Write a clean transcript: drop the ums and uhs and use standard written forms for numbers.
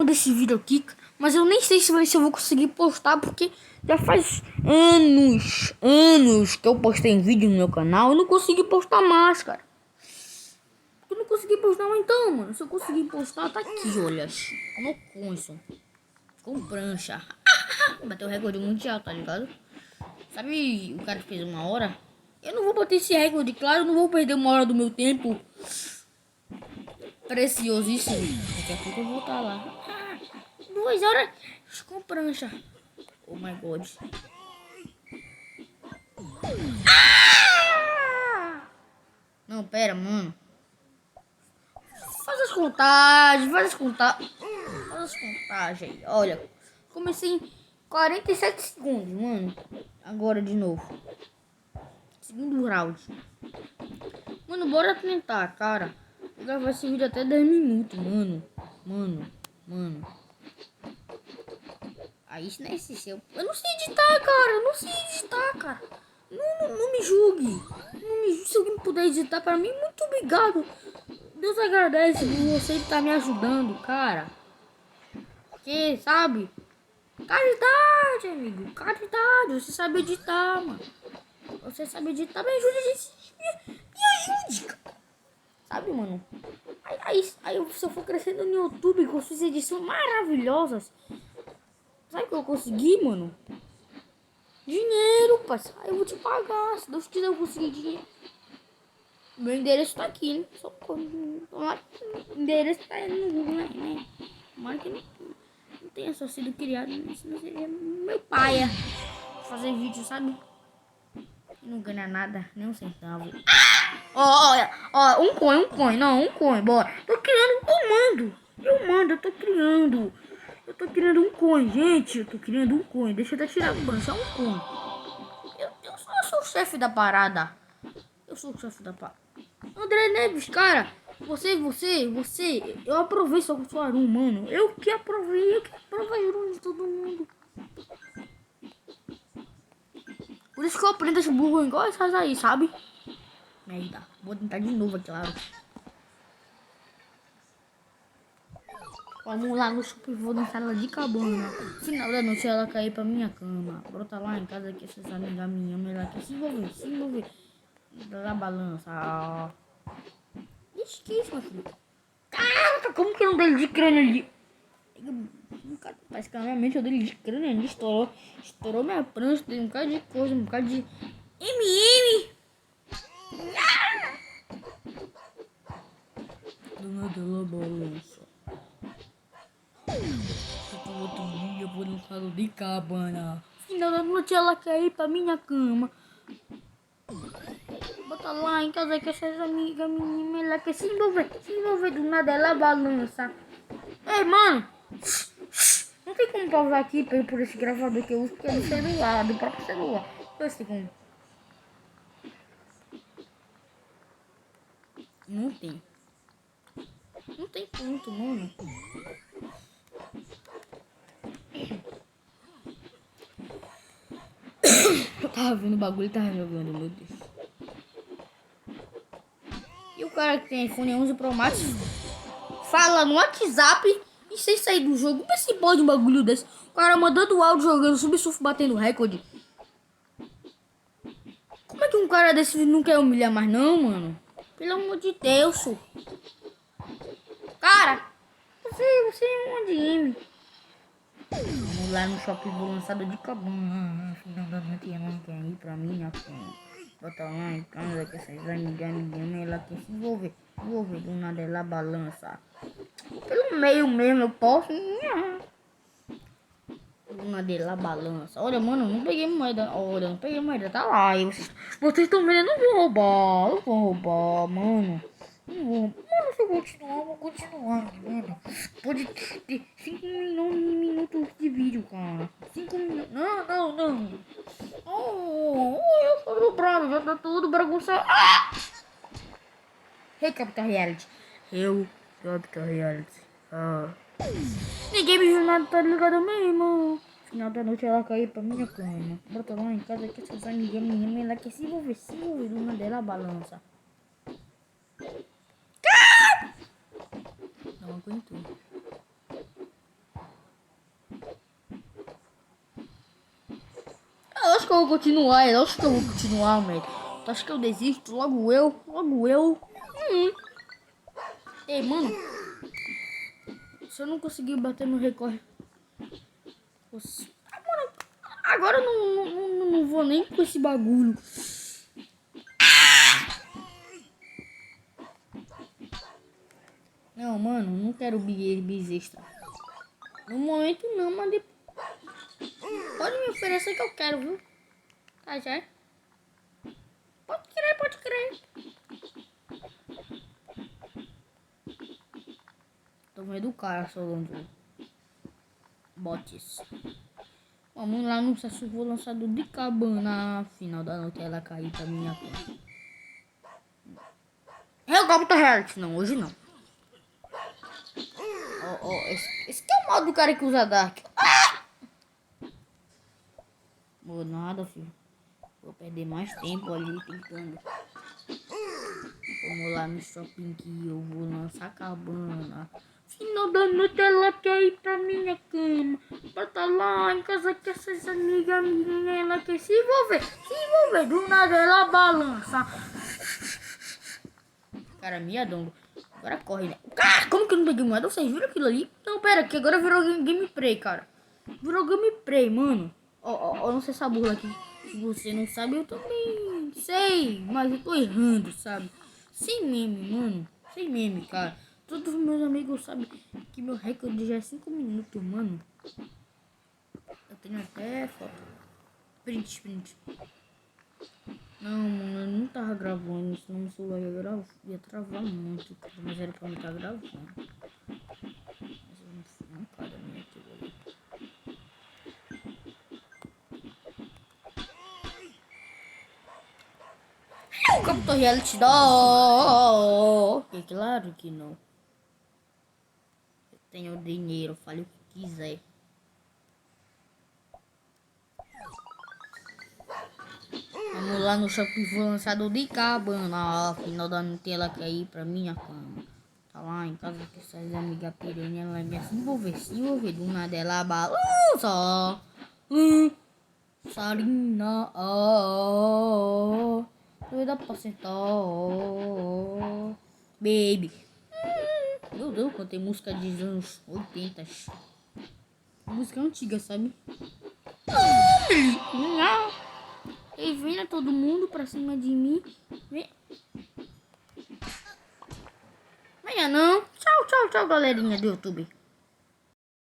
desse vídeo aqui, mas eu nem sei se eu vou conseguir postar, porque já faz anos que eu postei um vídeo no meu canal e não consegui postar mais, cara. Eu não consegui postar, mas então, mano, se eu conseguir postar, tá aqui, olha, no Conson, com prancha. Bateu o recorde mundial, tá ligado? Sabe o cara que fez 1 hora? Eu não vou bater esse recorde, claro, eu não vou perder 1 hora do meu tempo preciosíssimo. Daqui a pouco eu vou estar lá. 2 horas com prancha. Oh my god. Não, pera, mano. Faz as contagens, aí. Olha, comecei em 47 segundos, mano. Agora de novo. Segundo round. Mano, bora tentar, cara. Vou gravar esse vídeo até 10 minutos, mano. Mano. Aí isso não é esse seu. Eu não sei editar, cara. Não me julgue. Não me julgue. Se alguém puder editar pra mim, muito obrigado. Deus agradece por você estar me ajudando, cara. Porque, sabe? Caridade, amigo. Caridade. Você sabe editar, mano. Você sabe editar, me ajude, me ajude, cara. Sabe, mano? Aí, se eu for crescendo no YouTube com suas edições maravilhosas, sabe o que eu consegui, mano? Dinheiro, parceiro. Aí eu vou te pagar. Se Deus quiser, eu conseguir dinheiro. Meu endereço tá aqui, né? O endereço tá aí no Google, né? Tomara que não tenha só sido criado, né? Senão seria meu pai fazer vídeo, sabe? E não ganha nada, nem um centavo. Ó, um coin, não, um coin, bora. Tô criando um comando. Eu tô criando um coin, gente. Eu tô criando um coin. Deixa eu até tirar o branco, é um coin. Eu sou o chefe da parada. André Neves, cara. Você. Eu aprovei sua room, mano. Eu que aprovei a room de todo mundo. Por isso que eu aprendo esse burro igual essas aí, sabe? Merda. Vou tentar de novo, é claro. Vamos lá no shopping, vou dançar ela de cabana. Final da noite ela cair pra minha cama. Brota lá em casa que essas amigas minhas, ela quer se envolver. Da balança. Ixi, que isso, meu filho? Caraca, como que eu não dei de crânio ali? Parece que na mente eu dei de crânio ali, estourou minha prancha, tem um bocado de coisa, um bocado de MM. Dona dela balança. Outro dia eu vou no carro de cabana. Final da noite ela quer ir pra minha cama. Bota lá em casa que essas amigas minhas, ela quer se envolver do nada, ela balança. Ei, mano, não tem como pausar aqui por esse gravador que eu uso, porque é do celular, do próprio celular. Não sei como. Não tem ponto, mano. Eu tava vendo o bagulho e tava jogando, meu Deus. E o cara que tem iPhone 11 Pro Max fala no WhatsApp e sem sair do jogo. Como é que pode um bagulho desse? O cara mandando áudio jogando subsurf batendo recorde. Como é que um cara desse não quer humilhar mais não, mano? Pelo amor de Deus, só. Cara, você é um ADM. Vamos lá no shopping, vou lançado de cabana. Final da noite ela quer ir pra minha cama. Bota lá em casa que essas amigas ela quer se envolver. Do nada ela balança. Pelo meio mesmo eu posso. Do nada ela balança. Olha, mano, não peguei moeda. Tá lá. E vocês estão vendo, eu não vou roubar, mano. Não vou. Mano, se eu continuar, eu vou continuar, mano. Pode ter 5 minutos de vídeo, cara. 5 minutos. Não. Eu sou do bravo, já tá tudo bagunçado. Hey, Capital Reality. Capital Reality. Ninguém me viu nada, tá ligado mesmo. Final da noite ela caiu pra minha cama. Bota lá em casa que essas amigas minhas, ela quer se envolver. Uma dela balança. Não aguentou. lógico que eu vou continuar, é lógico que eu vou continuar, velho. Tu acha que eu desisto? Logo eu. Ei, mano. Se eu não conseguir bater no recorde... Agora eu não vou nem com esse bagulho. Não, mano, não quero bis extra. No momento não, mas depois... Pode me oferecer que eu quero, viu? Tá, já? Pode crer. Tô meio do cara, Solando. Botes. Vamos lá no vou lançador de cabana. Final da noite ela cair pra minha conta. Eu Capitão Hertz. Não, hoje não. Esse que é o modo do cara que usa Dark. Vou nada, filho. Vou perder mais tempo ali tentando. Vamos lá no shopping que eu vou lançar cabana. Final da noite ela quer ir pra minha cama. Pra tá lá em casa que essas amigas minhas, ela quer se envolver. Do nada ela balança. Cara, miadongo. Agora corre, né? Cara, como que eu não peguei moeda? Vocês viram aquilo ali? Não, pera, que agora virou gameplay, cara. Virou gameplay, mano. Ó, não sei essa burla aqui. Se você não sabe, eu também sei. Mas eu tô errando, sabe? Sem meme, mano. Sem meme, cara. Todos os meus amigos sabem que meu recorde já é 5 minutos, mano. Eu tenho até foto. Print. Não, mano, eu não tava gravando, senão meu celular ia travar muito, cara. Mas era pra mim estar gravando. Mas eu não para minha aquilo ali. O Capitão Reality dó. É claro que não. Eu tenho dinheiro, fale o que quiser. Vamos lá no shopping, vou lançado de cabana. Afinal da noite ela quer ir pra minha cama. Tá lá em casa com essas amigas piranha, ela quer se envolver. Do nada ela balança. Sarina, doida pra sentar, baby. Meu Deus, quando tem música dos anos 80. Música antiga, sabe? E vem todo mundo pra cima de mim. Venha não. Tchau, galerinha do YouTube.